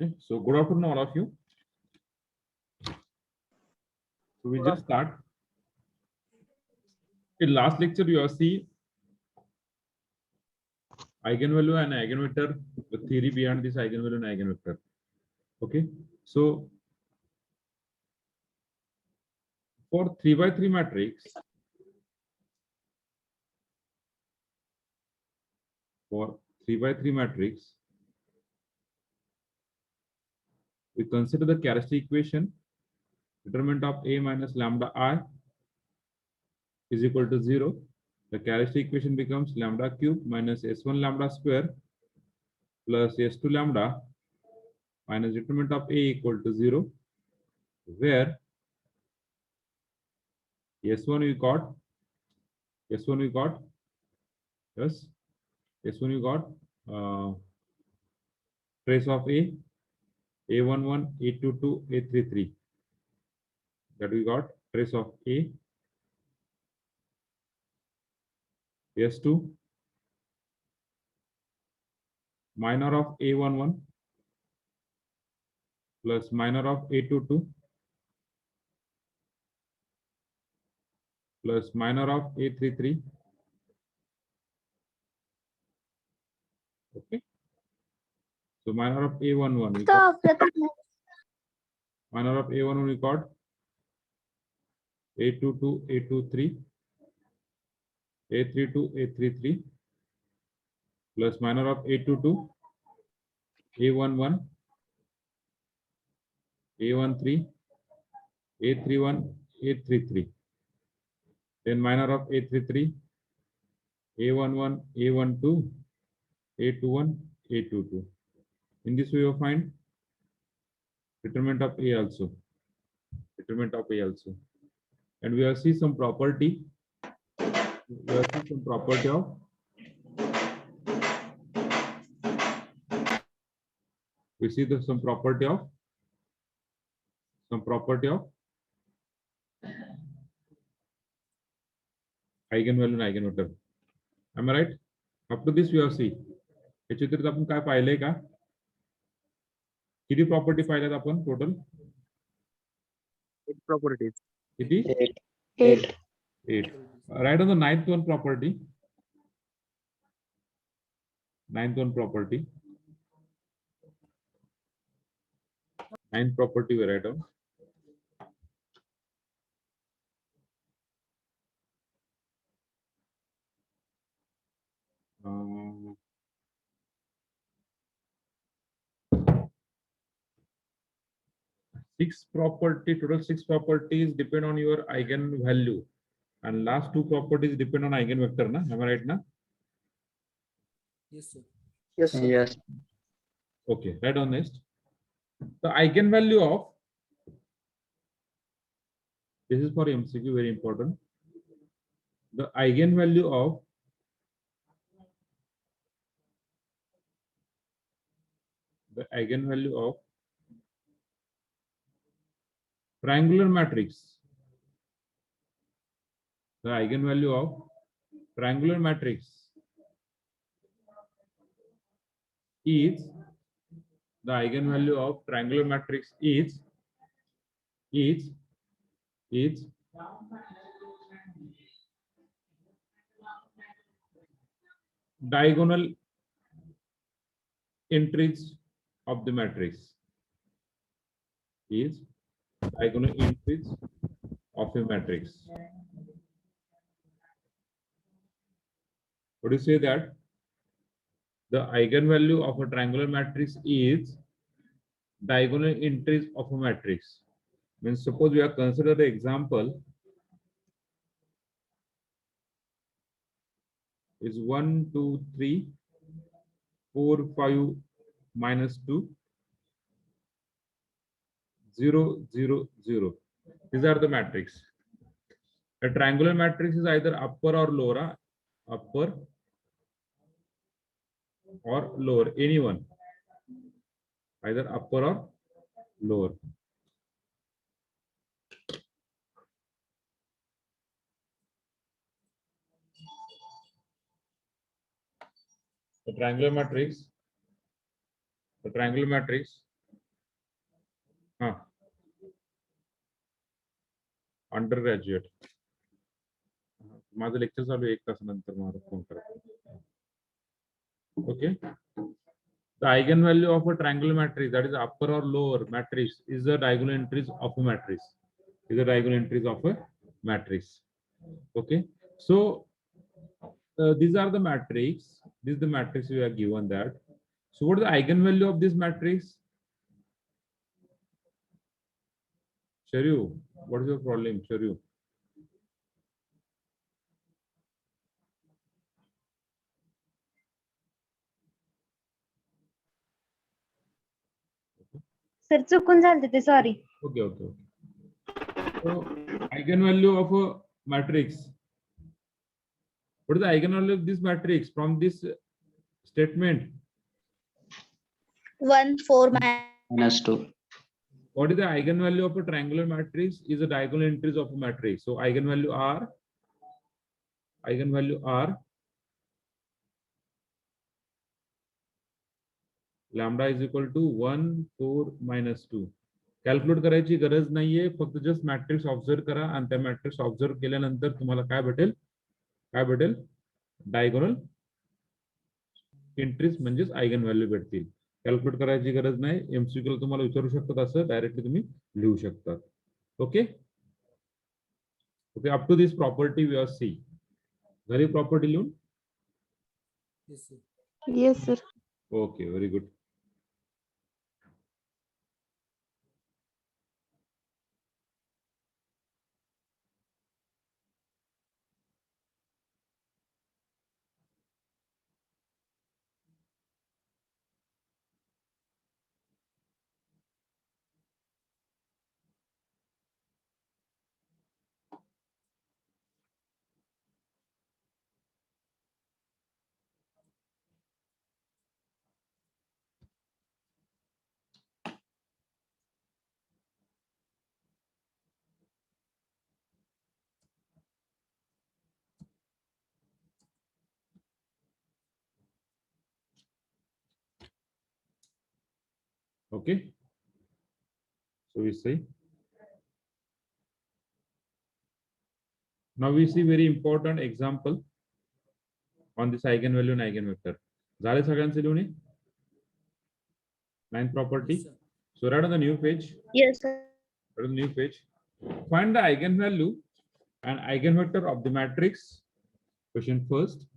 Okay, so good afternoon, all of you. So we just start. In last lecture, you have seen eigenvalue and eigenvector, the theory behind this eigenvalue and eigenvector. Okay, so for 3 by 3 matrix, we consider the characteristic equation determinant of A minus lambda I is equal to 0. The characteristic equation becomes lambda cube minus S1 lambda square plus S2 lambda minus determinant of A equal to 0, where S1 we got yes, S1 we got trace of A11, A22, A33. That we got trace of A, S2, minor of A11 plus minor of A22 plus minor of A33. Okay. So minor of A11 we got minor of A11 we got A22, A23, A32, A33 plus minor of A22, A11, A13, A31, A33. Then minor of A33, A11, A12, A21, A22. In this way, you find determinant of A also. And we have see some property. We have see some property of some property of eigenvalue and eigenvector. Am I right? Up to this we have seen. हे चित्रात आपण काय पाहिलंय का? किती property पाहिल्यात आपण total? 8 properties. किती? 8. Write on the ninth one property. Ninth property we write down. Total 6 properties depend on your eigenvalue, and last 2 properties depend on eigenvector. Na? Am I right? Na? Yes, sir. Yes, sir. Yes. Okay, right on next. The eigenvalue of, this is for MCQ, very important. The eigenvalue of triangular matrix. The eigenvalue of triangular matrix is diagonal entries of the matrix. What do you say that? The eigenvalue of a triangular matrix is diagonal entries of a matrix. Means suppose we have considered the example is 1, 2, 3, 4, 5, minus 2, 0, 0, 0. These are the matrix. A triangular matrix is either upper or lower, anyone, either upper or lower. The triangular matrix हाँ, under graduate. माझं lecture चालू आहे 1 तासानंतर मला phone करा. Okay. The eigenvalue of a triangular matrix, that is upper or lower matrix, is the diagonal entries of a matrix. Is the diagonal entries of a matrix. Okay. So these are the matrix. This is the matrix we are given that. So what is the eigenvalue of this matrix? Sharyu, what is your problem, Sharyu? Sir चुकून झालं ते sorry. Okay, okay, okay. So eigenvalue of a matrix. What is the eigenvalue of this matrix from this statement? 1 4 -2. What is the eigenvalue of a triangular matrix? Is the diagonal entries of a matrix. So eigenvalue are lambda is equal to 1 4 minus 2. Calculate करायची गरज नाहीये, फक्त just matrix observe करा आणि त्या matrix observe केल्यानंतर तुम्हाला काय भेटेल डायगोनल एंट्रीज म्हणजेच आयगन व्हॅल्यू भेटतील. कॅल्क्युलेट करायची गरज नाही, एमसीक्यू तुम्हाला विचारू शकतात, असं डायरेक्टली तुम्ही लिहू शकता. Okay okay. Up to this property we are see. झाली प्रॉपर्टी लिहून? Yes, sir. Yes sir. Okay, very good. Okay, so we say now we see very important example on this eigenvalue and eigenvector. झाले सगळ्यांचे लिहून? 9th property. Yes, sir. So write on the new page. Yes sir. Write on the new page. Find the eigenvalue and eigenvector of the matrix. Question first.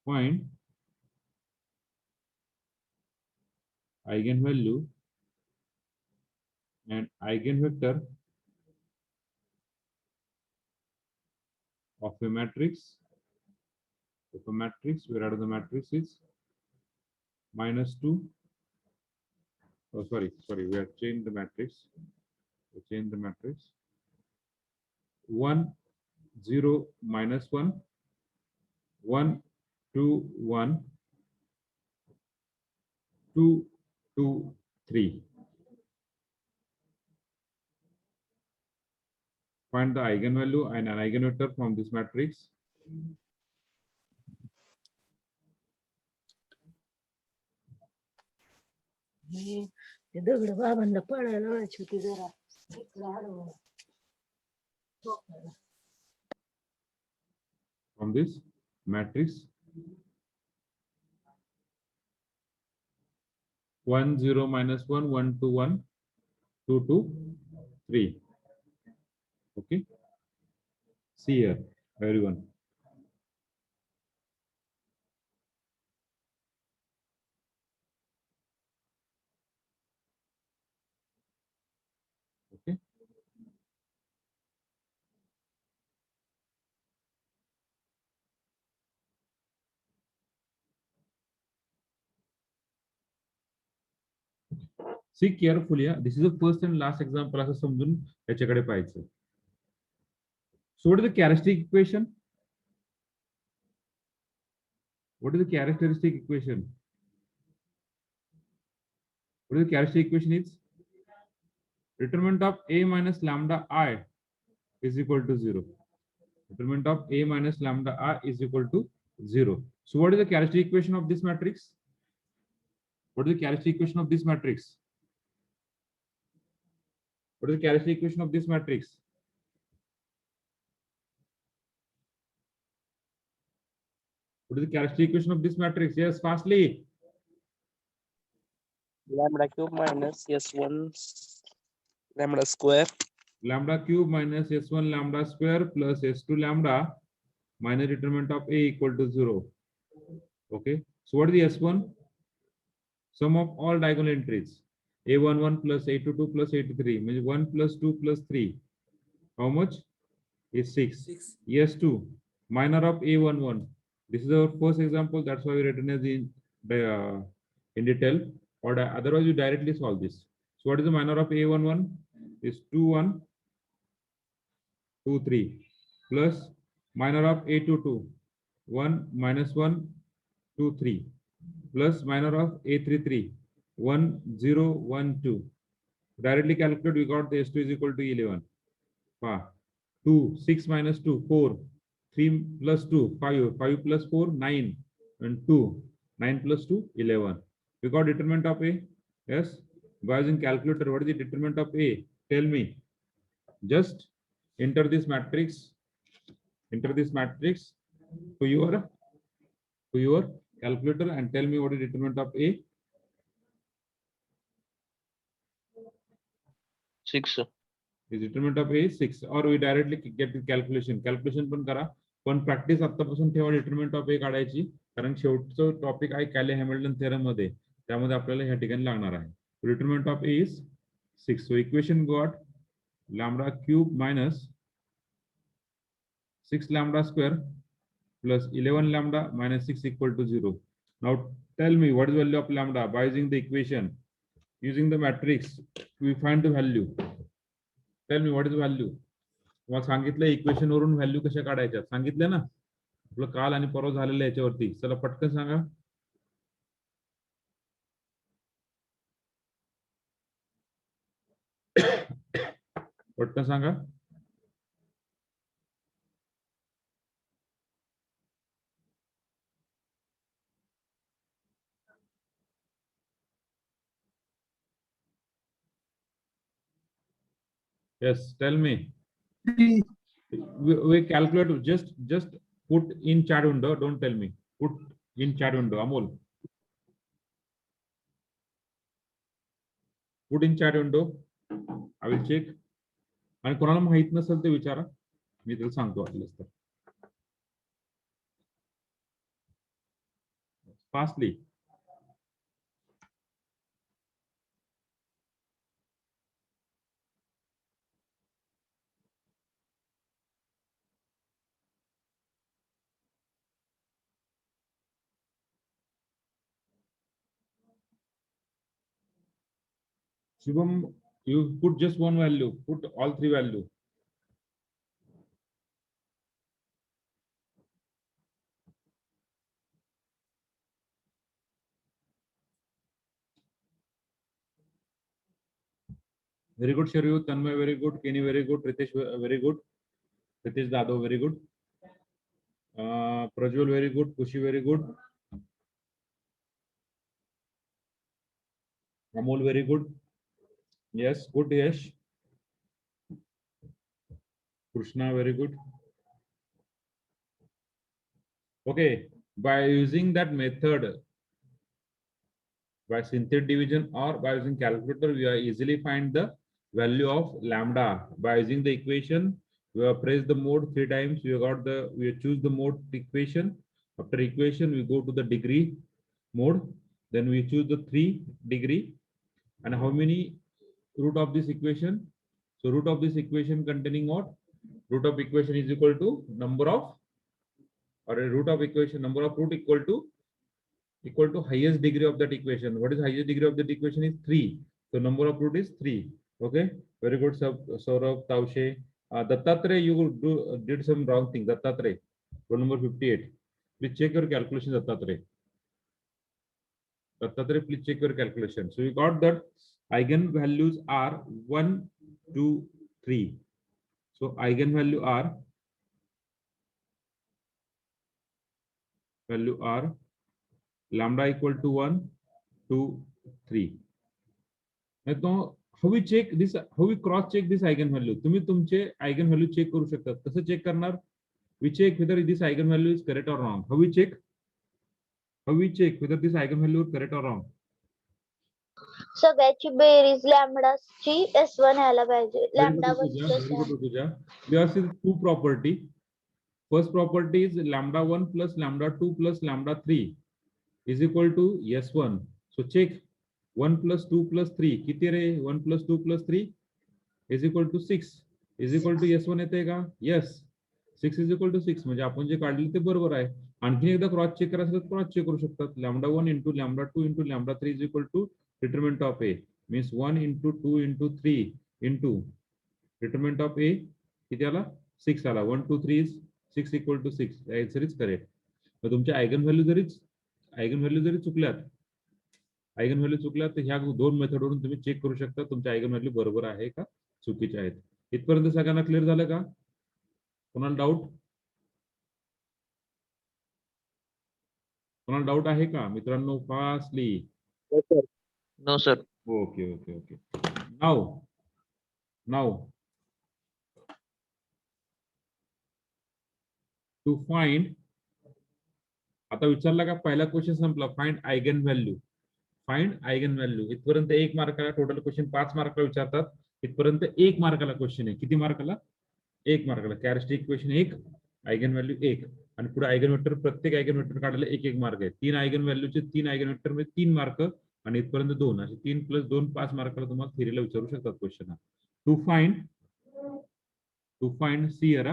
Find eigenvalue and eigenvector of a matrix. If a matrix, where are the matrix is -2. Oh, sorry, we have changed the matrix. We change the matrix. 1 0 -1 1 2 1 2 2 3. Find the eigenvalue and an eigenvector from this matrix. ते दगड बाबांना पडायला लावायची होती जरा From this matrix. 1 0 -1 1 2 1 2 2 3. Okay. See here, everyone. Okay. See carefully. This is the first and last example. असं समजून याच्याकडे पाहायचं. So what is the characteristic equation? What is the characteristic equation? What is the characteristic equation is? Determinant of a minus lambda I is equal to 0. Determinant of a minus lambda I is equal to 0. So what is the characteristic equation of this matrix? What is the characteristic equation of this matrix? What is the characteristic equation of this matrix? What is the characteristic equation of this matrix? Yes, fastly. lambda cube minus s1 lambda square Lambda cube minus s1 lambda square plus s2 lambda minus determinant of a equal to 0. Okay. So what is the s1? Sum of all diagonal entries. A11 plus A22 plus A23 means 1 plus 2 plus 3. How much? Is 6. 6. S2 minor of A11. This is our first example. That's why we written as in detail. Or otherwise you directly solve this. So what is the minor of A11? Is 2 1 2 3 plus minor of A22 1 minus 1 2 3 plus minor of A33 1 0 1 2. Directly calculate, we got the S2 is equal to 11. 2 6 minus 2 4 3 plus 2 5 5 plus 4 9 and 2 9 plus 2 11. We got determinant of A. Yes, by using calculator, what is the determinant of A? Tell me. Just enter this matrix to your calculator and tell me what is determinant of A. 6 is determinant of A is 6, or we directly get the calculation पण करा, पण practice आतापासून ठेवा determinant of A काढायची, कारण शेवटचं topic आहे कॅले Hamilton theorem मध्ये, त्यामध्ये आपल्याला ह्या ठिकाणी लागणार आहे. determinant of A is 6. So equation got lambda cube minus 6 lambda square plus 11 lambda minus 6 equal to 0. Now tell me what is the value of lambda. By using the equation, using the matrix, we find the value. Tell me what is the value. तुम्हाला सांगितलं equation वरून value कशा काढायच्या सांगितलं ना, आपलं काल आणि परवा झालेलं याच्यावरती. चला पटकन सांगा. पटकन सांगा. Yes, tell me. We calculate, just put in chat window, don't tell me. Put in chat window, Amol. Put in chat window. I will check. आणि कोणाला माहित नसेल ते विचारा, मी त्याला सांगतो वाटलंच तर. Fastly. Shubham, you put just one value, put all three value. Very good, Sharyu. Tanmay, very good. Kenny, very good. Ritesh, very good. Ritesh Dado, very good. Prajwal, very good. Kushi, very good. Amol, very good. Yes, good. Yes. Krishna, very good. Okay, by using that method, by synthetic division or by using calculator, we are easily find the value of lambda. By using the equation, we have pressed the mode 3 times. We choose the mode equation. After equation, we go to the degree mode. Then we choose the 3 degree. And how many root of this equation? So root of this equation containing what? Root of equation is equal to number of, or a root of equation, number of root equal to highest degree of that equation. What is highest degree of that equation is 3. So number of root is 3. Okay, very good, Saurabh, Taushe. Dattatray, you did some wrong thing. Dattatray, roll number 58. Please check your calculation, Dattatray. Dattatray, please check your calculation. So you got that eigen values are 1, 2, 3. So eigen value are lambda equal to 1, 2, 3. Now how we check this, how we cross check this eigen value. तुम्ही तुमचे eigen value check करू शकता. कसं check करणार? We check whether this eigen value is correct or wrong. How we check? How we check whether this eigen value is correct or wrong? सगळ्याची berries लॅमडाची S1 यायला पाहिजे. Very lambda good, 1 Rutuja. Plus Very good, Rutuja. We have seen two property. First property is lambda 1 plus lambda 2 plus lambda 3 is equal to S1. So check 1 plus 2 plus 3. किती रे? 1 plus 2 plus 3 is equal to 6. Is equal to S1 येते का? Yes. 6 is equal to 6. म्हणजे आपण जे काढले ते बरोबर आहे. आणखी एकदा क्रॉस चेक करायचं तर क्रॉस चेक करू शकतात. Lambda 1 into lambda 2 into lambda 3 is equal to determinant of A. Means 1 into 2 into 3 into determinant of A किती आला? 6 आला. 1 2 3 is 6 equal to 6. The answer is correct. तर तुमचे आयगन व्हॅल्यू जरी चुकल्यात तर ह्या दोन मेथडवरून तुम्ही चेक करू शकता तुमचे आयगन व्हॅल्यू बरोबर आहे का चुकीचे आहेत. इथपर्यंत सगळ्यांना क्लिअर झालं का? कोणाला डाऊट आहे का मित्रांनो? Fastly. No, sir. Okay okay okay. Now to find. आता विचारला का? पहिला क्वेश्चन संपला. Find eigen value. इथपर्यंत 1 मार्काला. टोटल क्वेश्चन 5 मार्काला विचारतात. इथपर्यंत 1 मार्काला क्वेश्चन आहे. किती मार्काला? 1 मार्काला. कॅरेक्टरिस्टिक इक्वेशन 1, आयगन व्हॅल्यू 1 आणि पुढे आयगन वेक्टर. प्रत्येक आयगन वेक्टर काढायला 1 मार्क आहे. 3 आयगन व्हॅल्यूचे 3 आयगन वेक्टर मध्ये 3 मार्क आणि इथपर्यंत 2 असे 3 + 2 5 मार्काला तुम्हाला थिअरीला विचारू शकतात question. To find C here.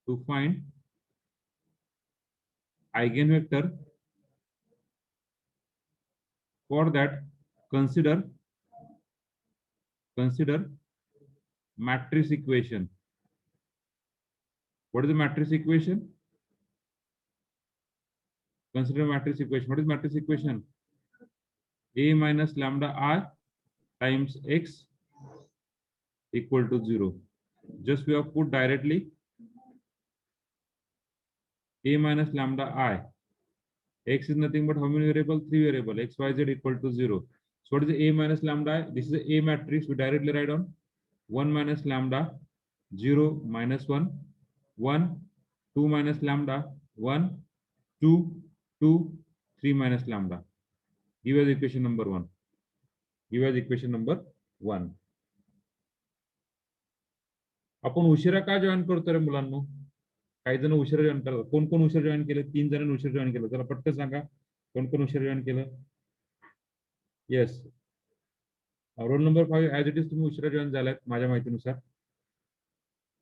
To find eigen vector. For that, consider matrix equation. What is the matrix equation? Consider matrix equation. What is matrix equation? A minus lambda I times X equal to 0. Just we have put directly A minus lambda I. X is nothing but how many variable? 3 variable. X, Y, Z equal to 0. So what is the A minus lambda? This is the A matrix. We directly write on 1 minus lambda, 0 minus 1, 1, 2 minus lambda, 1, 2, 2, 3 minus lambda. Give us equation number 1. आपण उशिरा का join करतो रे मुलांनो? काही जण उशिरा join करतात. कोण कोण उशिरा जॉईन केलं? 3 जणांनी उशिरा जॉईन केलं. चला पटकन सांगा कोण कोण उशिरा जॉईन केलं. Yes, roll number 5 as it is तुम्ही उशिरा जॉईन झालात माझ्या माहितीनुसार.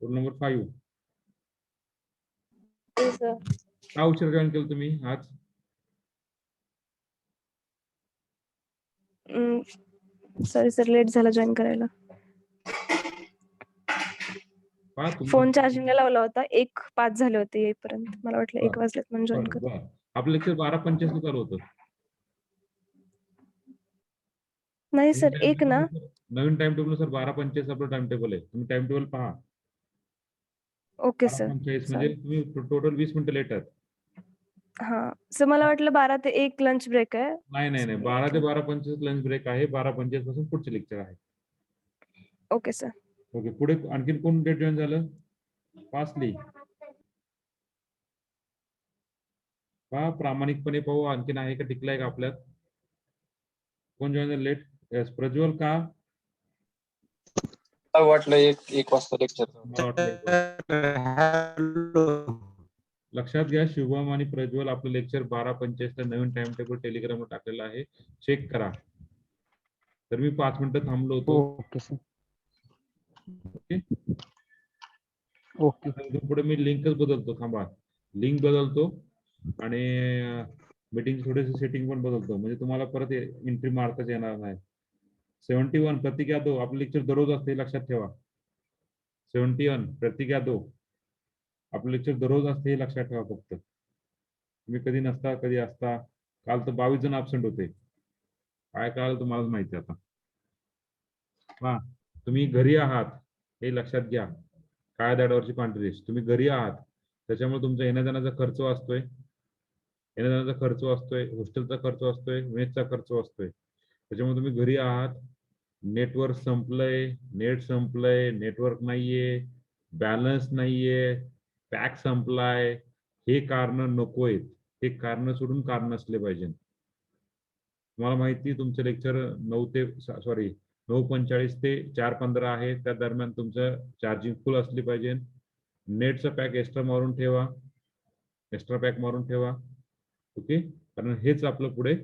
रोल नंबर 5 का उशिरा जॉईन केलं तुम्ही आज? सॉरी सर, लेट झाला जॉईन करायला. फोन चार्जिंगला लावला होता. 1:05 झाले होते येईपर्यंत. मला वाटलं 1 वाजलेत म्हणून जॉईन कर. आपलं लेक्चर 12:45 ला चालू होतं. नाही सर, 1 ना. नवीन टाइम टेबल सर 12:45 आपलं टाइम टेबल आहे. तुम्ही टाइम टेबल पहा. Okay sir. 12:45 म्हणजे तुम्ही टोटल 20 मिनिटं लेट आहात. हा सर, मला वाटलं 12 ते 1 लंच ब्रेक आहे. नाही 12 ते 12:25 लंच ब्रेक आहे. 12:45 पासून पुढचे लेक्चर आहे. Okay sir. ओके, पुढे आणखीन कोण डेट जॉईन झालं? फास्टली पहा, प्रामाणिकपणे पाहू. आणखीन आहे का? टिकलाय का आपल्यात? कोण जॉईन झालं लेट? यस, प्रज्वल. का वाटलं 1 वाजता लेक्चर. लक्षात घ्या, शुभम आणि प्रज्वल आपलं लेक्चर 12:45 ला नवीन टाइम टेबल टेलिग्रामवर टाकलेलं आहे. चेक करा. तर मी 5 मिनिटं थांबलो होतो. Okay sir. ओके. पुढे मी लिंकच बदलतो. थांबा, लिंक बदलतो आणि मीटिंग थोडेसे सेटिंग पण बदलतो. म्हणजे तुम्हाला परत एंट्री मारताच येणार नाही. 71 प्रतीक यादव. आपलं लेक्चर दररोज असते, लक्षात ठेवा. 71 प्रतीक यादव. आपलं लेक्चर दररोज असते हे लक्षात ठेवा. फक्त तुम्ही कधी नसता कधी असता. काल तर 22 जण ऍब्सेंट होते. काय काल तुम्हाला माहिती आता. हा, तुम्ही घरी आहात हे लक्षात घ्या. काय दाडावरची पांढरी रेष. तुम्ही घरी आहात त्याच्यामुळे तुमचा येण्या जाण्याचा खर्च वाचतोय. हॉस्टेलचा खर्च वाचतोय, मेसचा खर्च वाचतोय. त्याच्यामुळे तुम्ही घरी आहात. नेटवर्क संपलंय, नेट संपलंय, नेटवर्क नाहीये, बॅलन्स नाहीये, पॅक संपलाय, हे कारण नको आहेत. हे कारण सोडून कारण असले पाहिजे. तुम्हाला माहिती तुमचं लेक्चर 9:45 ते 4:15 आहे. त्या दरम्यान तुमचं चार्जिंग फुल असली पाहिजे. नेटचं पॅक एक्स्ट्रा मारून ठेवा, एक्स्ट्रा पॅक मारून ठेवा. ओके, कारण हेच आपलं पुढे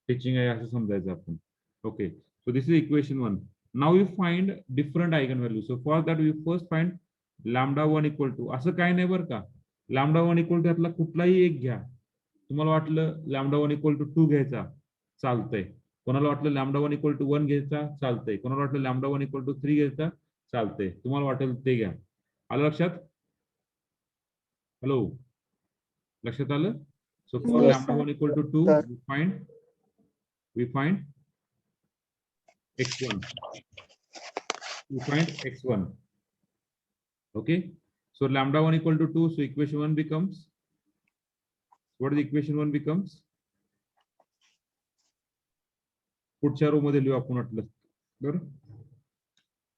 टीचिंग आहे असं समजायचं आपण. Okay, so this is equation 1. Now we find different eigenvalues. So for that we first find lambda 1 equal to, असं काय नाही बरं का, lambda 1 equal to यातला कुठलाही एक घ्या. तुम्हाला वाटलं lambda 1 equal to 2 घ्यायचा, चालतंय. कोणाला वाटलं lambda 1 equal to 1 घ्यायचा, चालतंय. कोणाला वाटलं lambda 1 equal to 3 घ्यायचा, चालतंय. तुम्हाला वाटेल ते घ्या. आलं लक्षात? हॅलो, लक्षात आलं? So for Yes, lambda sir. 1 equal to 2, we find x1. We find x1. Okay, so lambda 1 equal to 2, so equation 1 becomes, what is equation 1 becomes? पुढच्या रो मध्ये लिहू आपण वाटलं बरं.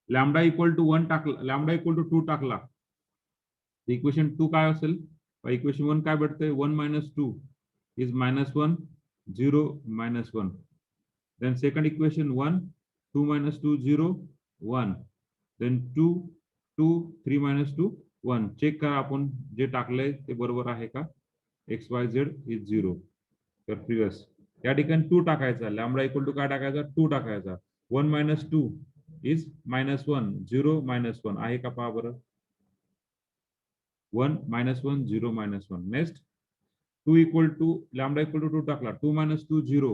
लॅम्बडा इक्वल टू 1 टाकला, लॅम्बडा इक्वल टू 2 टाकला, equation 2 काय असेल? इक्वेशन 1 काय भेटतंय? 1 minus 2 is -1, 0, -1. Then second equation 1, 2 minus 2, 0, 1. Then 2, 2, 3 minus 2, 1. Check करा आपण जे टाकलंय ते बरोबर आहे का? XYZ is 0. तर प्रिव्हियस या ठिकाणी 2 टाकायचा, लॅम्बडा इक्वल टू काय टाकायचा? 2 टाकायचा. 1 minus 2 is -1, 0, -1 आहे का पहा बरं. 1, -1, 0, -1. Next 2 equal to lambda equal to 2 टाकला, 2 minus 2, 0.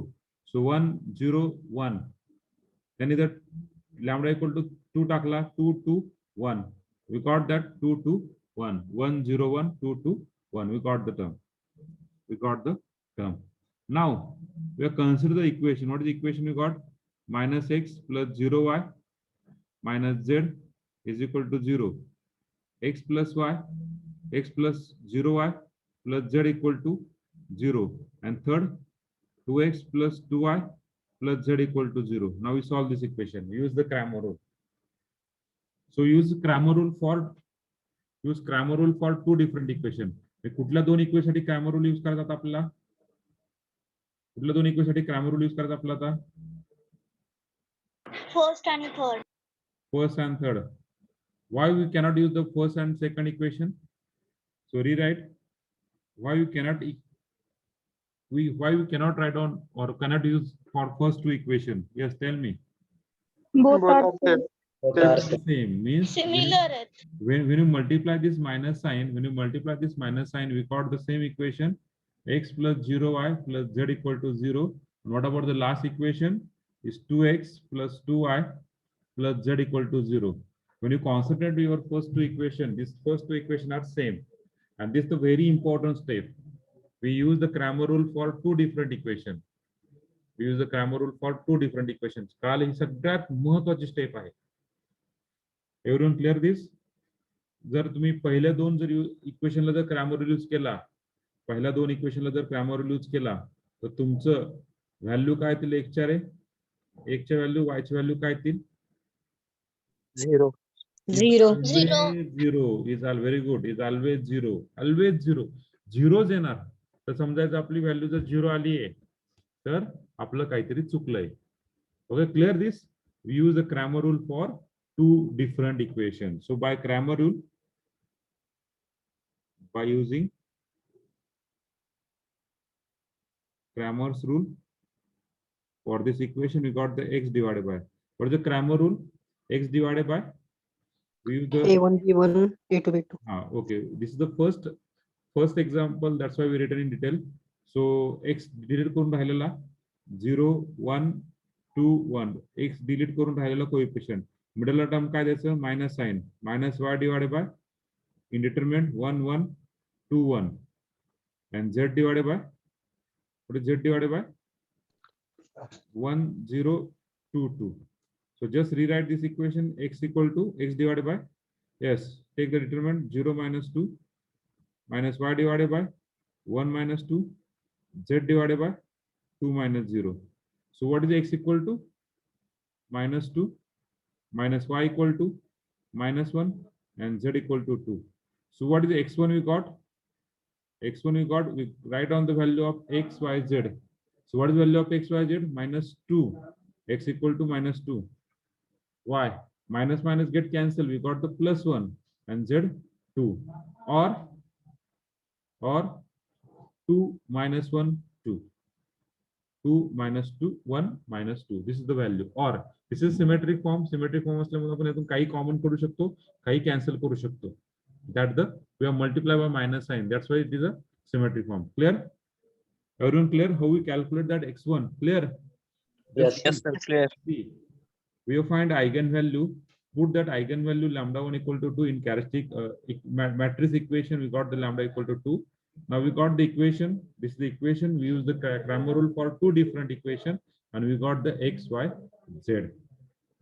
So 1, 0, 1. Then इधर lambda equal to 2 टाकला, 2, 2, 1. We got that 2, 2, 1. 1, 0, 1, 2, 2, 1. We got the term. We got the term. Now we have considered the equation. What is the equation we got? -x plus 0y minus z is equal to 0. X plus y, x plus 0y plus z equal to 0. And third, 2x plus 2y plus z equal to 0. Now we solve this equation. Use the Cramer rule. So use Cramer rule for two different equation. कुठल्या दोन equation साठी Cramer rule use करायचा आपल्याला? कुठल्या दोन equation साठी Cramer rule use करायचा आपल्याला आता? First and third. First and third. Why we cannot use the first and second equation? So rewrite. Why we cannot write down or cannot use for first two equation? Yes, tell me. Both are same. Same means similar. when you multiply this minus sign, we got the same equation, x plus 0y plus z equal to 0. And what about the last equation? Is 2x plus 2y plus z equal to 0. When you concentrate your first two equation, these first two equation are same. And this is the very important step. We use the Cramer rule for two different equations. We use the Cramer rule for two different equations. काल ही सगळ्यात महत्त्वाची step आहे. Everyone clear this? जर तुम्ही पहिल्या दोन जर इक्वेशनला जर Cramer rule यूज केला, पहिल्या दोन इक्वेशनला जर Cramer rule यूज केला, तर तुमचं व्हॅल्यू काय येतील? x च्या रे, x च्या व्हॅल्यू, y च्या व्हॅल्यू काय येतील? 0. 0. Zero is all very good. Is always 0. Always 0. झिरोच येणार. तर समजायचं आपली व्हॅल्यू जर 0 आली आहे तर आपलं काहीतरी चुकलंय. Okay, clear this? We use the Cramer rule for two different equations. So by Cramer rule, by using Cramer's rule for this equation, we got the x divided by. What is the Cramer rule? X divided by. We use the A1 B1 A2 B2. Okay. This is the first example. That's why we written in detail. So x delete करून राहिलेला 0, 1, 2, 1. x delete करून राहिलेला coefficient. Middle term काय द्यायचं? Minus sign. Minus y divided by indeterminate 1, 1, 2, 1. And z divided by, what is z divided by? 1, 0, 2, 2. So just rewrite this equation, x equal to x divided by, yes, take the determinant 0 minus 2 minus y divided by 1 minus 2 z divided by 2 minus 0. So what is x equal to? minus 2 minus y equal to minus 1 and z equal to 2. So what is the x1 we got? X1 we got, we write down the value of x, y, z. So what is the value of x, y, z? Minus 2. X equal to minus 2. Y. Minus minus get cancelled. We got the plus 1 and z 2. Or 2 minus 1, 2. 2 minus 2, 1 minus 2. This is the value. Or this is symmetric form. Symmetric form असल्यामुळे आपण यातून काही common करू शकतो, काही cancel करू शकतो. That the we have multiplied by minus sign. That's why it is a symmetric form. Clear? Everyone clear how we calculate that x1? Clear? Yes. Yes, sir. Clear. See, we have find eigenvalue. Put that eigenvalue lambda 1 equal to 2 in characteristic matrix equation. We got the lambda equal to 2. Now we got the equation. This is the equation. We use the Cramer rule for two different equations, and we got the x, y, z.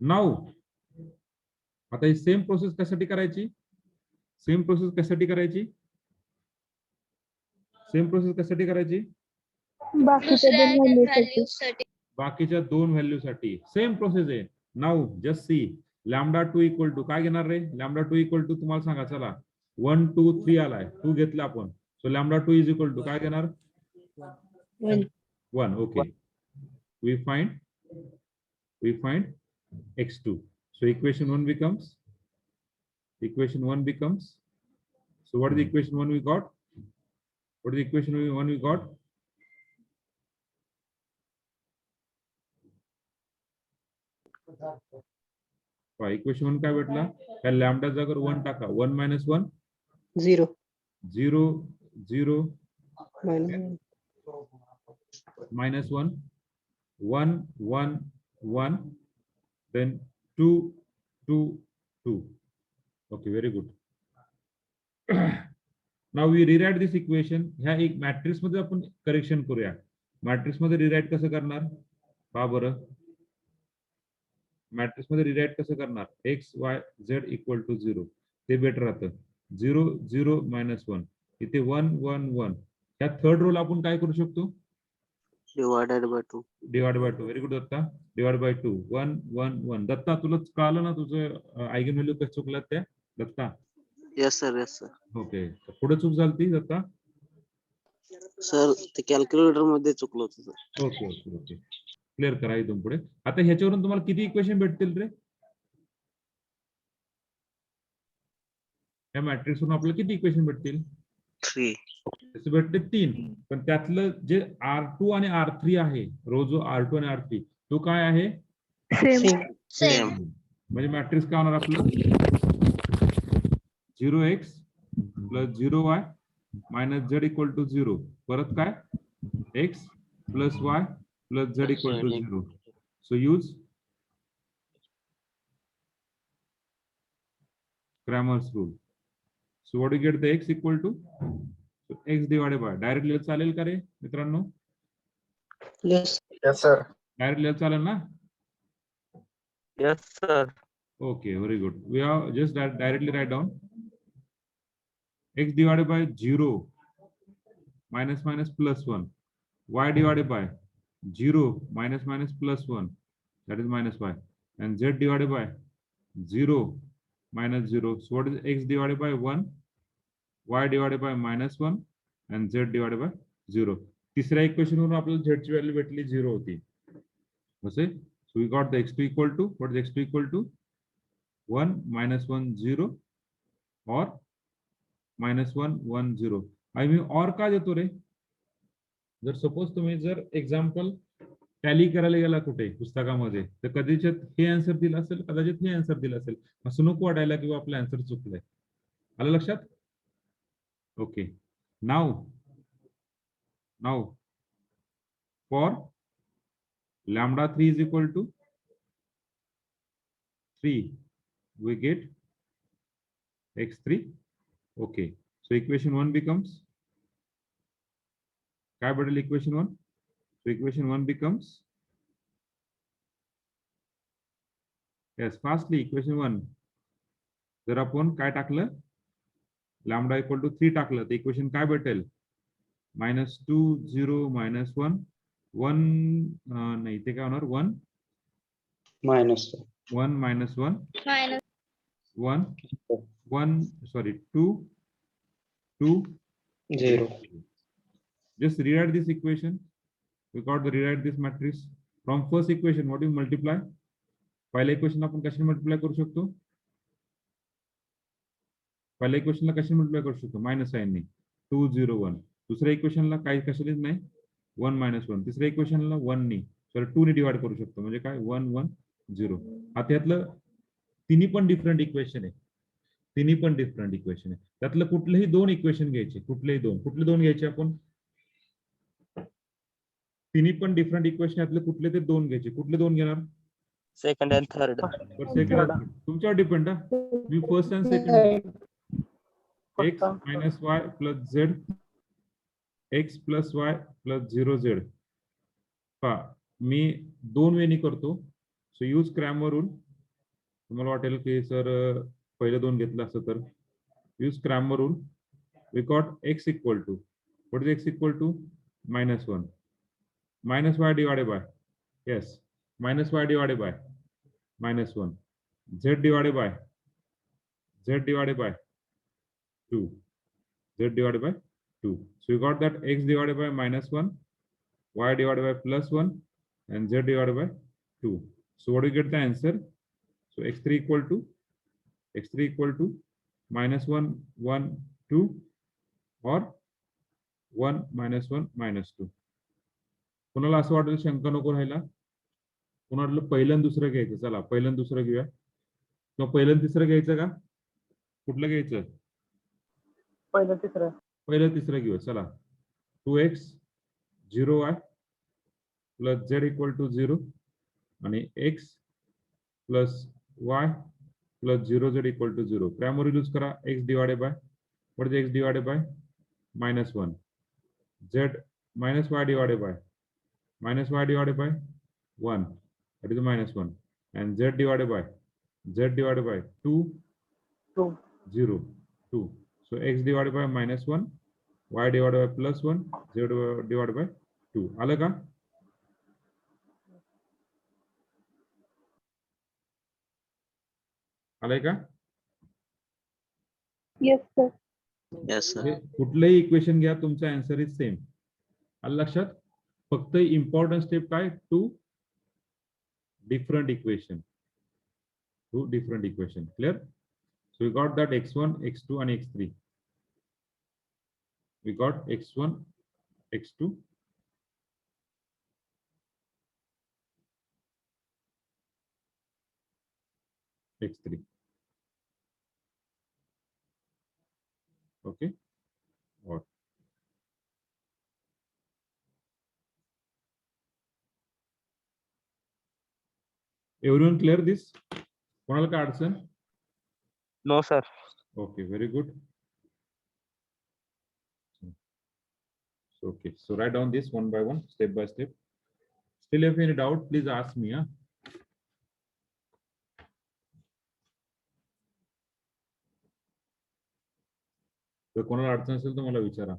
Now, आता ही same process कशासाठी करायची? Same process कशासाठी करायची? Same process कशासाठी करायची? बाकीच्या दोन value साठी सेम प्रोसेस आहे. Now just see lambda 2 equal to काय घेणार रे? लॅम्डा 2 इक्वल टू तुम्हाला सांगा, चला 1 2 3 आलाय, 2 घेतला आपण. सो लॅम्डा 2 इज इक्वल टू काय घेणार? 1. Okay, we find x2. So equation 1 becomes so what is the equation 1 we got? What is the equation 1 we got? Equation 1 काय भेटला? त्या लॅम्डा जागर 1 टाका. 1 minus 1 0 0 0 minus minus 1 1 1 1 then 2 2 2. Okay, very good. Now we rewrite this equation. ह्या एक matrix मध्ये आपण correction करूया. मॅट्रिक्स मध्ये रिराइट कसं करणार? पहा बरं, मॅट्रिक्स मध्ये रिराइट कसं करणार? x y z equal to 0. ते बेटर राहतं. 0 0 minus 1 इथे 1 1 1. त्या थर्ड रोल आपण काय करू शकतो? divided by 2. Very good Datta. Divide by 2. 1 1 1. Datta तुला कळलं ना तुझं आयगन व्हॅल्यू कसं चुकल्यात त्या? Dutta Yes sir. ओके, पुढे चूक झाली दत्ता? सर ते कॅल्क्युलेटर मध्ये चुकलं होतं sir. Okay okay okay, clear करा इथून पुढे. आता ह्याच्यावरून तुम्हाला किती इक्वेशन भेटतील रे? या मॅट्रिक्स वरून आपल्याला किती इक्वेशन भेटतील? 3. तसे भेटते 3. पण त्यातलं जे R2 आणि R3 आहे, रो जो R2 आणि R3 तो काय आहे? Same. म्हणजे मॅट्रिक्स काय होणार आपलं? 0x plus 0y minus z equal to 0. परत काय? x plus y plus z equal to 0. So use Cramer's rule. So what do you get the x equal to? So x divided by directly चालेल का रे मित्रांनो? Yes. Yes, sir. Directly चालेल ना? Yes, sir. Okay, very good. We have just directly write down x divided by 0 minus minus plus 1, y divided by 0 minus minus plus 1, that is minus y, and z divided by 0 minus 0. So what is x divided by 1, y divided by minus 1 and z divided by 0. तिसऱ्या equation वरून आपल्याला z ची value भेटली 0 होती. असे so we got the x2 equal to, what is x2 equal to? 1 minus 1 0 or minus 1 1 0. आणि मी और का देतो रे? जर सपोज तुम्ही जर एक्झाम्पल टॅली करायला गेला कुठे पुस्तकामध्ये, तर कदाचित हे आन्सर दिलं असेल, कदाचित हे आन्सर दिलं असेल. असं नको वाटायला किंवा आपलं आन्सर चुकलंय. आलं लक्षात? Okay, now for lambda 3 is equal to 3, we get x3. Okay, so equation 1 becomes काय बदल equation 1? So equation 1 becomes, yes, fastly equation 1 जर आपण काय टाकलं, lambda equal to 3 टाकलं, तर इक्वेशन काय भेटेल? -2 0 -1 1 नाही, ते काय होणार? 1 minus 1 minus 1 minus 1 1 sorry 2 2 0. just rewrite this equation. We got the rewrite this matrix from first equation. What do you multiply? पहिल्या इक्वेशन आपण कशाने मल्टिप्लाय करू शकतो? पहिल्या इक्वेशनला कशाने मल्टिप्लाय करू शकतो? मायनस साइनने 2 0 1. दुसऱ्या इक्वेशनला काही कशानेच नाही 1 minus 1. तिसऱ्या इक्वेशनला 1 ने सॉरी 2 ने डिवाइड करू शकतो म्हणजे काय 1 1 0. आता यातलं तिन्ही पण डिफरंट इक्वेशन आहे. तिन्ही पण डिफरंट इक्वेशन आहे. त्यातलं कुठलेही दोन इक्वेशन घ्यायचे. कुठले दोन घ्यायचे आपण? तिन्ही पण डिफरंट इक्वेशन यातले कुठले ते दोन घ्यायचे. कुठले दोन घेणार? Second and third. सेकंड तुमच्यावर डिपेंड आहे. मी first and second x minus y plus z x plus y plus 0z पहा मी दोन वेळी करतो. So use Cramer rule. तुम्हाला वाटेल की सर पहिलं दोन घेतलं असतं तर use Cramer rule. We got x equal to what is x equal to -1 minus y divided by yes minus y divided by -1 z divided by 2 z divided by 2. So you got that x divided by -1 y divided by +1 and z divided by 2. So what do you get the answer? So x3 equal to -1 1 2 or 1 -1 -2. कोणाला असं वाटेल शंका नको राहायला? कोणाला पहिलं आणि दुसरं घ्यायचं? चला पहिलं आणि दुसरं घेऊया. किंवा पहिलं आणि तिसरं घ्यायचं का? कुठलं घ्यायचं? पहिलं तिसरं घेऊया. चला 2x 0y plus z equal to 0 आणि x plus y plus 0z equal to 0. Cramer use करा. x divided by what is x divided by -1 z minus y divided by 1 that is -1 and z divided by 2 0 2. So x divided by -1 y divided by +1 z divided by 2. आलं का? आलंय का? Yes sir. Yes, sir. कुठलंही equation घ्या तुमचा answer is same. आलं लक्षात? फक्त इम्पॉर्टंट स्टेप काय? Two different equation. Clear? So we got that x1 x2 आणि x3. We got x1 x2 x3. Okay. What? Everyone clear this? कोणाला काय अडचण? No sir. Okay, very good. So, okay, so write down this one by one, step by step. Still, if any doubt, please ask me. Huh? जर कोणाला अडचण असेल तर मला विचारा.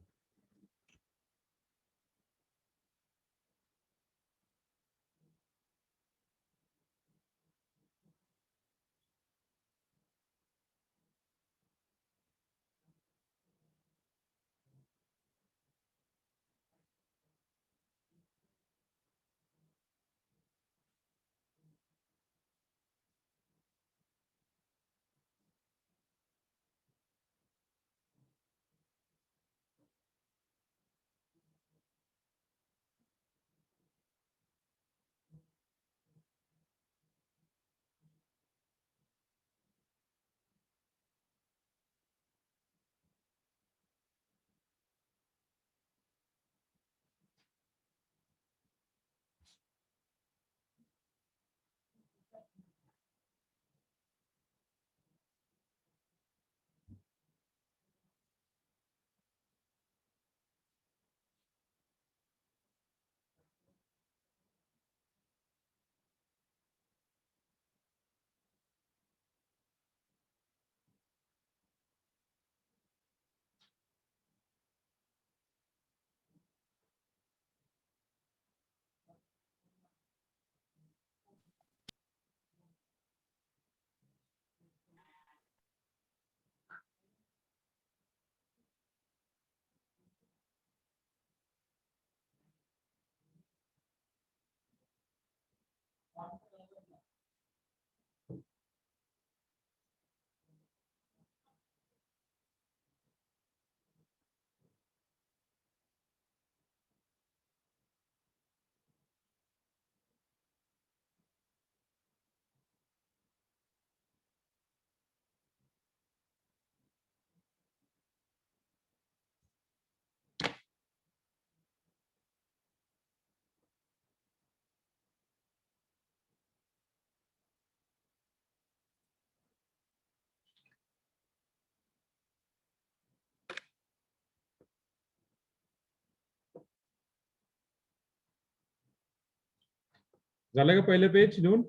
झालं का पहिलं पेज लिहून?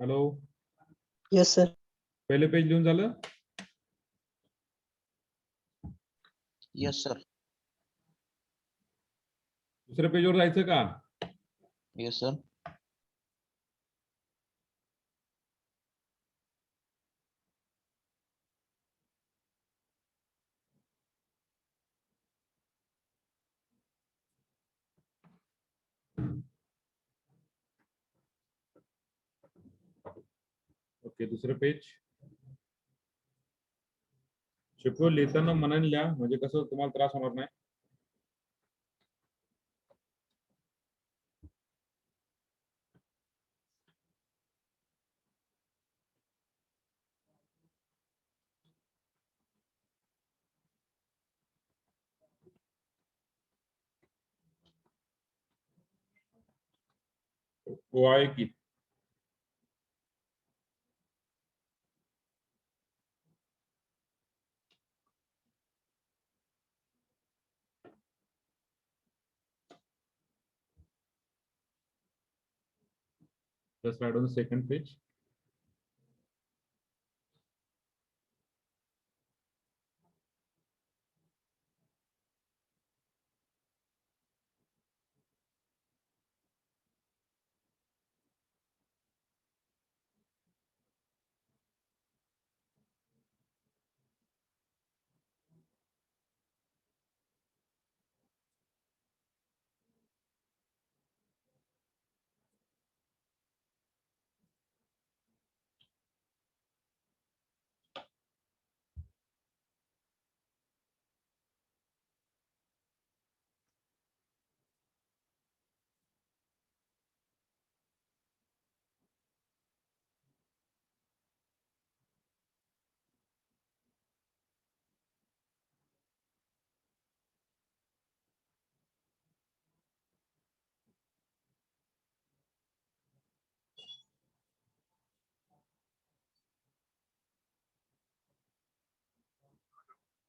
Hello, Yes, sir. पहिलं पेज लिहून झालं? Yes, sir. दुसऱ्या पेजवर जायचं का? Yes, sir. ओके, दुसरं पेज. शिकव लिहिताना मनाने लिहा, म्हणजे कसं तुम्हाला त्रास होणार नाही. वो आहे की just write on the second page.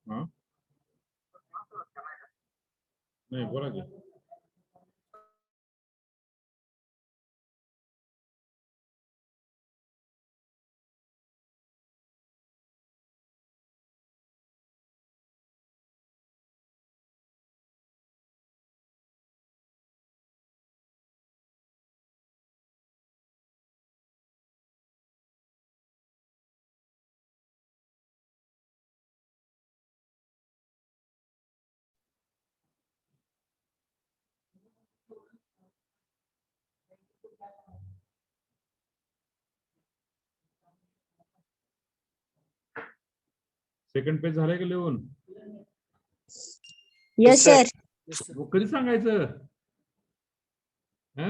हाँ नहीं बोला की सेकंड पेज झालंय का लिहून? Yes sir. Yes, sir. मग कधी सांगायचं? हा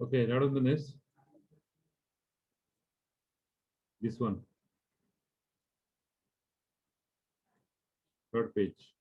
okay, that was the next. This one, third page.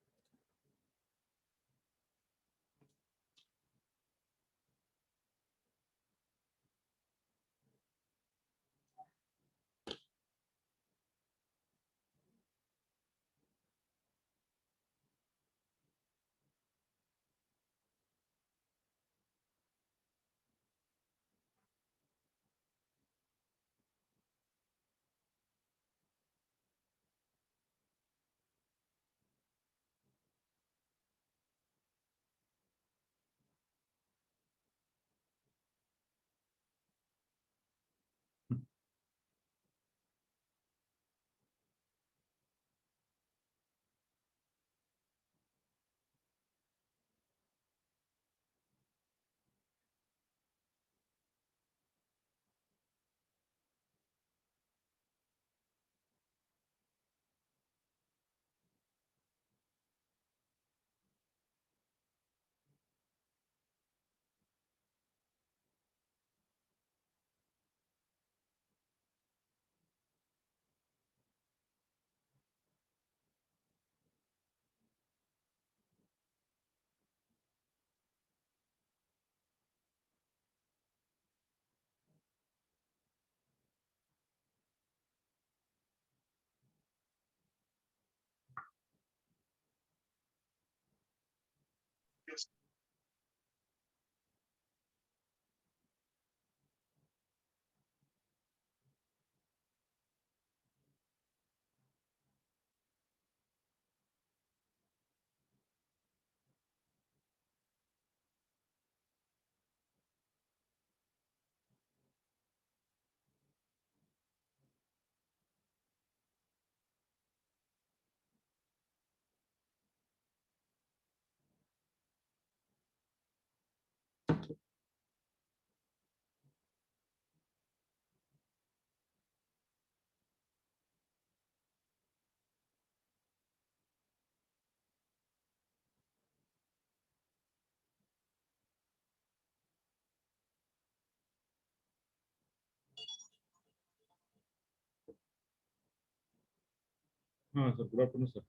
हाँ sir, good afternoon sir.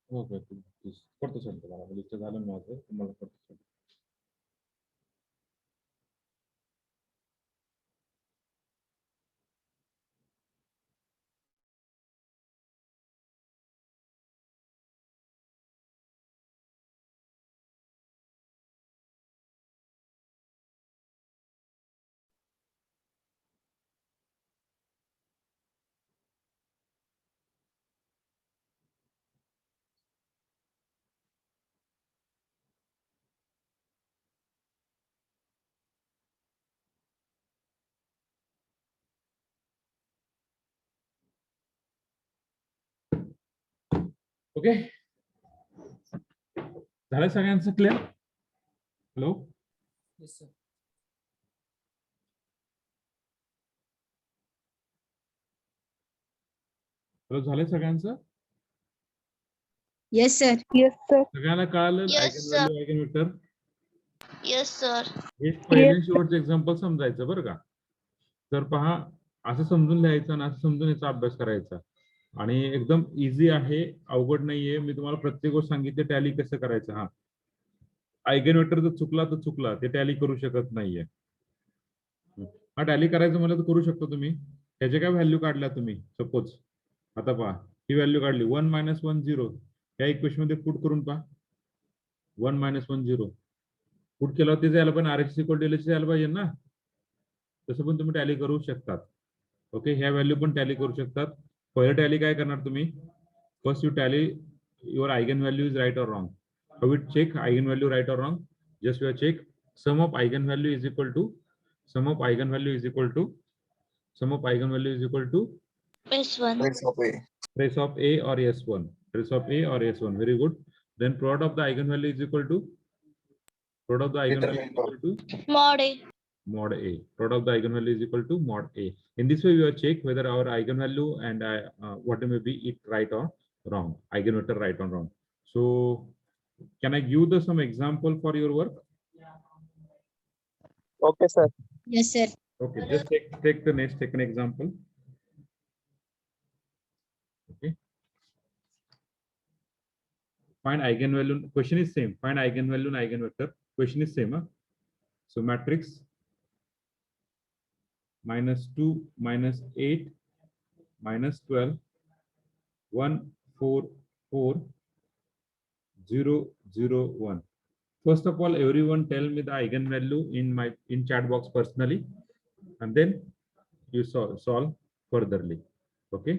Okay, करतो सर. तुम्हाला लिस्ट झालं माझं, तुम्हाला करतो सर. ओके, झालं सगळ्यांचं क्लिअर? हॅलो. हॅलो, झालंय सगळ्यांचं? Yes sir. Yes sir. सगळ्यांना कळालं Yes, eigen sir. Value, eigen vector? Yes, sir. हे पहिले आणि शेवटचं एक्झाम्पल समजायचं बरं का. तर पहा, असं समजून लिहायचं आणि असं समजून याचा अभ्यास करायचा. आणि एकदम इझी आहे, अवघड नाहीये. मी तुम्हाला प्रत्येक गोष्ट सांगितली, टॅली कसं करायचं. हा, आयगन वेक्टर जर चुकला तर चुकला, ते टॅली करू शकत नाहीये. हा, टॅली करायचं म्हणलं तर करू शकतो तुम्ही. ह्याचे काय व्हॅल्यू काढल्या तुम्ही? सपोज आता पहा, ही व्हॅल्यू काढली 1 - 1 0. या इक्वेशन मध्ये पुट करून पहा. 1 - 1 0 पुट केलं ते जायला पण RHS = LHS यायला पाहिजे ना. तसं पण तुम्ही टॅली करू शकतात. ओके, ह्या व्हॅल्यू पण टॅली करू शकतात. पहिलं टॅली काय करणार तुम्ही? First you tally your eigen value is right or wrong. How it check eigen value right or wrong? Just you check sum of eigen value is equal to sum of eigenvalue is equal to trace of A or S1. Trace of A or S1. Very good. Then product of the eigenvalue is equal to Mod A. mod A. Product of the eigenvalue is equal to mod A. In this way, we will check whether our eigenvalue and what may be it right or wrong. Eigenvector right or wrong. So, can I give some example for your work? Okay, sir. Yes sir. Okay, just take the next, take an example. Okay. Find eigenvalue. Question is same. Find eigenvalue and eigenvector. Question is same. Huh? So matrix -2 -8 -12 1 4 4 0 0 1. First of all, everyone tell me the eigenvalue in chat box personally, and then you solve furtherly. Okay.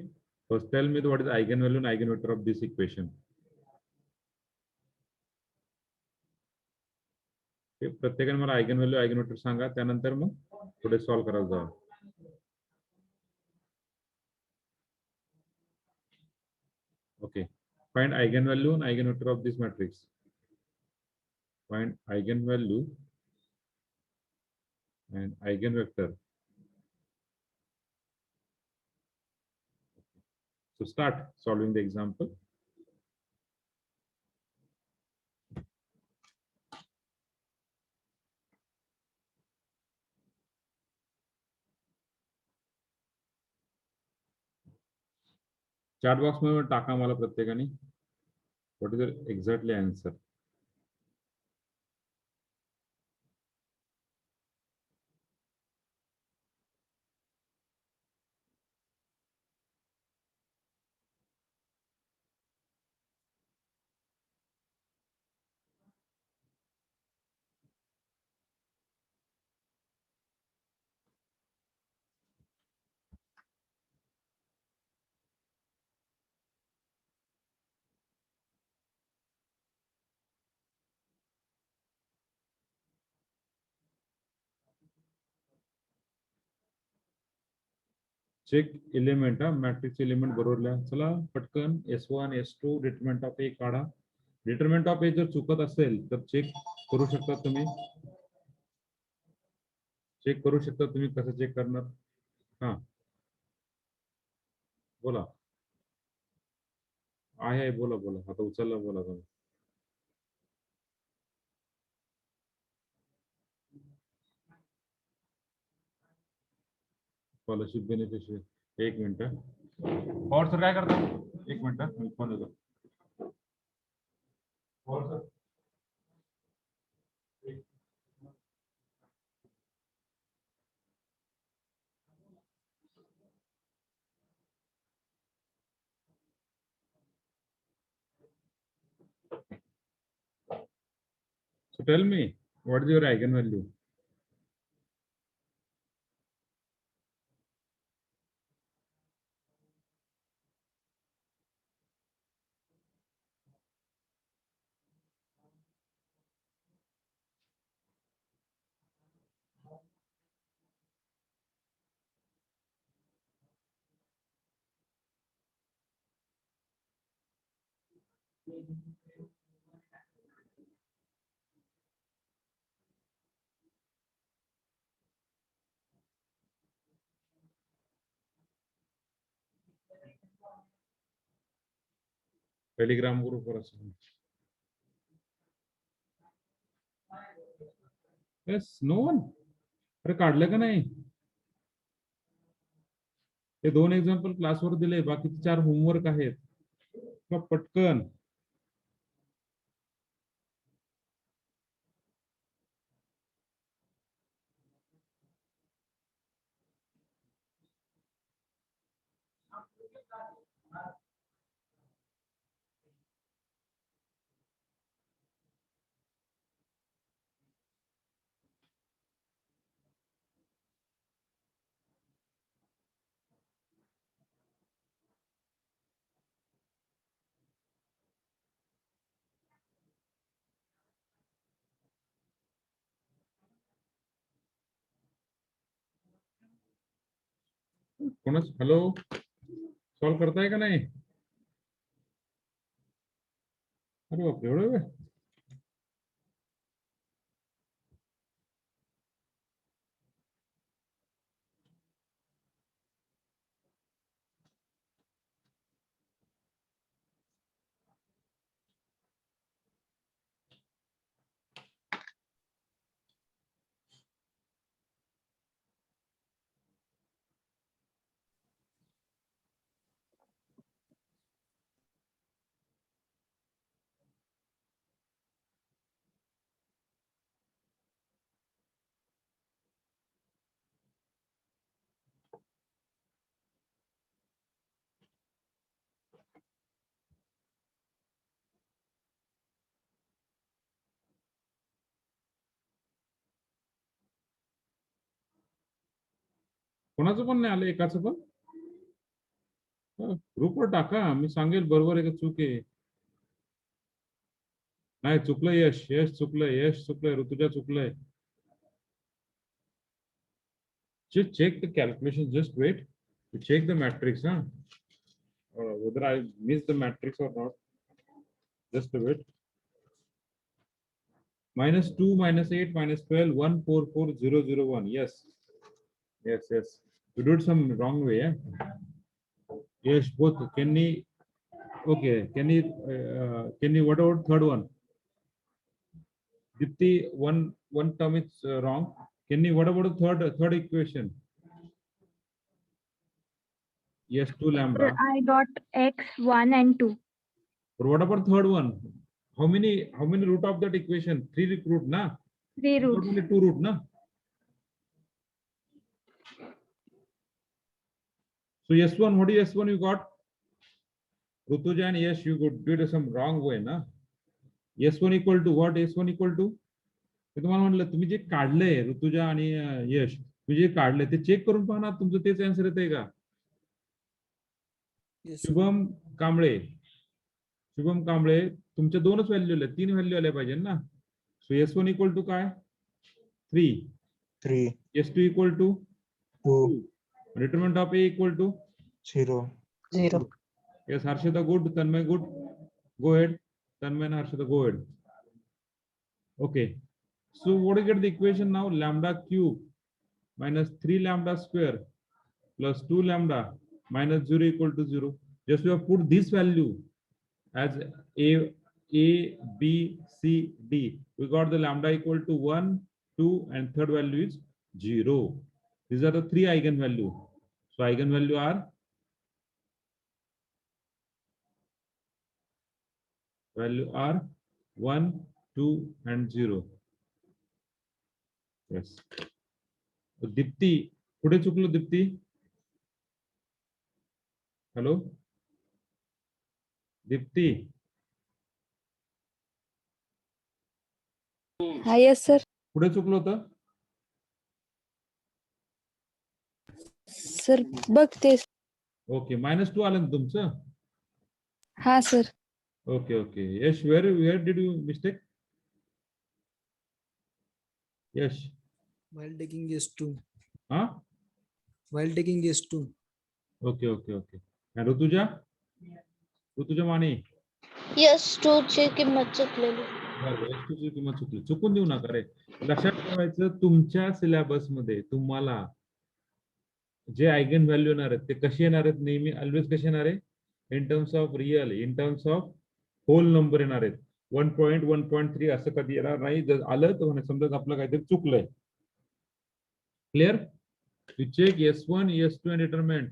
First tell me what is the eigenvalue and eigenvector of this equation. प्रत्येकाने मला eigenvalue eigenvector सांगा, त्यानंतर मग पुढे solve करायला जाऊ. Okay. Find eigenvalue and eigenvector of this matrix. Find eigenvalue and eigenvector. So start solving the example. Chat box मध्ये टाका मला प्रत्येकाने. What is the exactly answer? Check element, matrix element बरोबर लिहा. चला पटकन S1 S2 determinant of A काढा. Determinant of A जर चुकत असेल तर चेक करू शकता तुम्ही. चेक करू शकता तुम्ही. कसं चेक करणार? हा, बोला. आहे बोला बोला, आता उचलला बोला तुम्ही. स्कॉलरशिप बेनिफिशियरी, एक मिनिट. और सर काय करता, एक मिनिट मी फोन येतो. और sir so tell me what is your eigenvalue. Telegram group वर असेल. Yes no one. अरे काढलं का नाही? हे 2 एक्झाम्पल क्लासवर दिले, बाकीचे 4 होमवर्क आहेत. मग पटकन. कोणाच हॅलो, सॉल्व करताय का नाही? अरे बाप, एवढं वेळ. कोणाचं पण नाही आलं, एकाचं पण. ग्रुपवर टाका, मी सांगेल बरोबर आहे का चूक आहे. नाही चुकलं यश, यश चुकलंय, यश चुकलंय, Rutuja चुकलंय. Just check the calculation, just wait to check the matrix, huh? Whether I missed the matrix or not. Just wait. -2, -8, -12, 1, 4, 4, 0, 0, 1. Yes. Yes, yes. You did some wrong way, yeah? Yes, both. Can we, okay, can you, what about third one? Dipti, one term is wrong. Can you, what about the third equation? Yes, 2 lambda. I got x 1 and 2. But what about third one? How many root of that equation? 3 root, na? 3 Not roots. only 2 root, na? So S1, what is S1 you got? Rutuja and yes, you did some wrong way, na? S1 equal to what? S1 equal to? मी तुम्हाला म्हटलं, तुम्ही जे काढलंय ऋतुजा आणि यश, तुम्ही जे काढलंय ते check करून पहा ना, तुमचं तेच आन्सर येतंय का? शुभम कांबळे, शुभम कांबळे, तुमच्या 2च व्हॅल्यू आल्या, 3 व्हॅल्यू आल्या पाहिजे ना. सो S1 इक्वल टू काय? 3. S2 equal to 2. Determinant of A equal to 0. Yes, Harshita, good. Tanmay, good. Go ahead. Tanmay and Harshita, go ahead. Okay. So what do you get the equation now? Lambda cube minus 3 lambda square plus 2 lambda minus 0 equal to 0. Just we have put this value. as B, C, D. We got the lambda equal to 1, 2, and third value is 0. These are the three eigenvalue. So eigenvalue are value are 1, 2, and 0. Yes. Deepti कुठे चुकलो Deepti? Hello Deepti. हा yes sir. कुठे चुकलो होतं? Sir बघते. Okay -2 आलं ना तुमचं? हा sir. Okay okay. Yash where did you mistake? Yash. While taking S2. हा? While taking S2. Okay okay okay. आणि ऋतुजा माने. S2 ची किंमत चुकलेली. S2 ची किंमत चुकली. चुकून देऊ नका रे. लक्षात ठेवायचं तुमच्या सिलेबस मध्ये तुम्हाला जे आयगन व्हॅल्यू येणार आहेत ते कसे येणार आहेत? नेहमी ऑलवेज कसे येणार आहे? In terms of real, in terms of whole number येणार आहेत. 1.1.3 असं कधी येणार नाही. जर आलं तर समजा आपलं काहीतरी चुकलंय. Clear? You check S1, S2 and determine.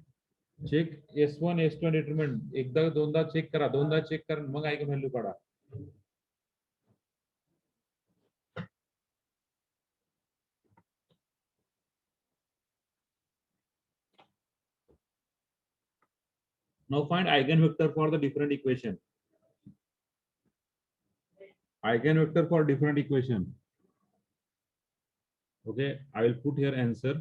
Check S1, S2 and determine. एकदा दोनदा चेक करा, दोनदा चेक करा, मग आयगन व्हॅल्यू काढा. Now find eigenvector for the different equation. Eigenvector for different equation. Okay, I will put here answer.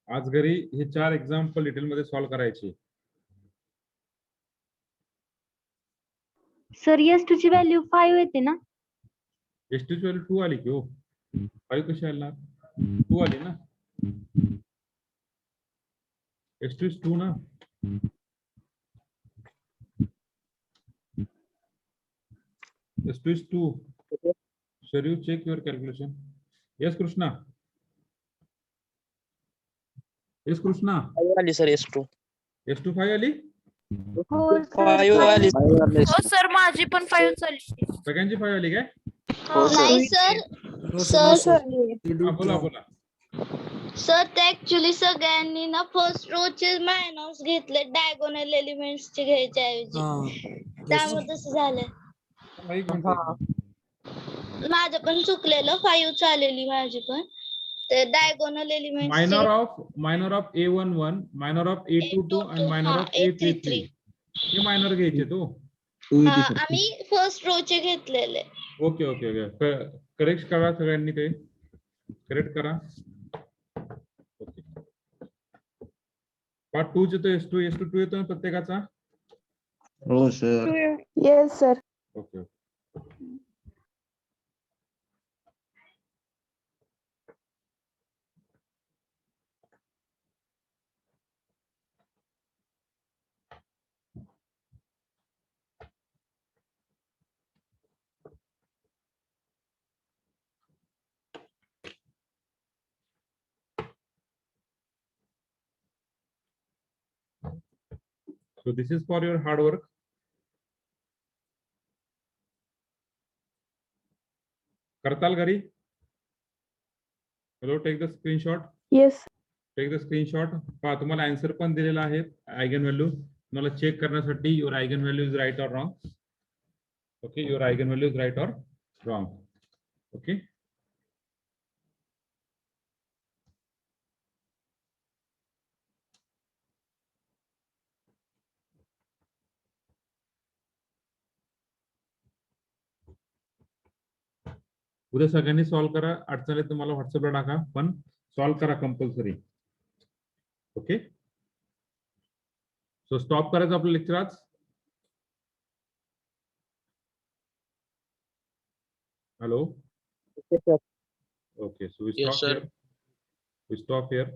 आज घरी हे 4 example detail मध्ये solve करायचे. सर S2 ची व्हॅल्यू 5 येते ना? S2 ची व्हॅल्यू 2 आली की हो. 5 कशी आला? 2 आली ना. S2 is 2 ना. S2 is 2. Sir, you check your calculation. Yes, Krishna. Yes, Krishna. आली सर S2. S2 5 आली? हो Five आली. हो सर माझी पण 5 चालली. सगळ्यांची 5 आली काय? नाही sir. No, Sir, sir. You do हा, बोला wrong. बोला. सर ते ऍक्च्युली सगळ्यांनी ना फर्स्ट रो चे मायनस घेतले डायगोनल एलिमेंट्स चे घ्यायच्या ऐवजी. Yes. त्यामुळे तसं झालं. एक मिनिट. माझं पण चुकलेलं 5 चालेली माझी पण. ते diagonal elements minor of A11, minor of A22 आणि minor of A33. Hey minor घ्यायचे तो. आम्ही फर्स्ट रो चे घेतलेले. Okay okay okay. करेक्ट करा सगळ्यांनी ते. करेक्ट करा. ओके. पार्ट 2 चे तो S2 येतो ना प्रत्येकाचा? हो sir. Yes sir. Okay. So this is for your hard work. करताल घरी? Hello, take the screenshot. Yes. Take the screenshot. पहा तुम्हाला आन्सर पण दिलेला आहे आयगन व्हॅल्यू. तुम्हाला चेक करण्यासाठी your eigen value is right or wrong. Okay, your eigen value is right or wrong. Okay. उद्या सगळ्यांनी सॉल्व करा. अडचणी तुम्हाला व्हॉट्सअपला टाका पण सॉल्व करा कंपल्सरी. ओके. सो स्टॉप करायचं आपलं लेक्चर आज. Hello. Okay, so we Yes, stop sir. here. We stop here.